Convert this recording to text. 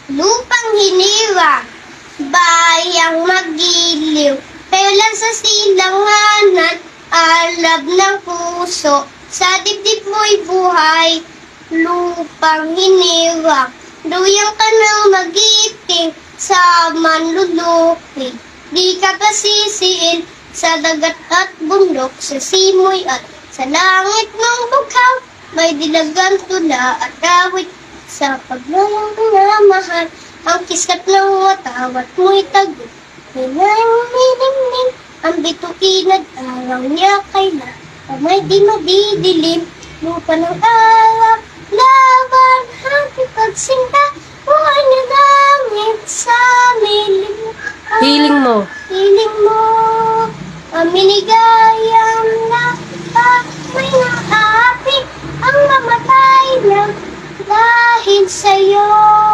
Lupang hinirang, bayang magiliw, perlas sa silanganan, alab ng puso, sa dibdib mo'y buhay. Lupang hinirang, duyang ka ng magiting, sa manluluki. Di ka pasisiin, sa dagat at bundok, sa simoy at sa langit ng bughaw. May dilagang tula at awit, sa paglayang pinamahal, ang kiskat ng watawat mo'y tagot. Hinayang ang bituin at araw niya kailan, kamay di madidilim, lupa ng araw, laban, happy pagsinta, buhay na langit sa milim. Hiling mo. Hiling mo, aminigayang lapa, may naapi ang mamatay lang dahil sa'yo.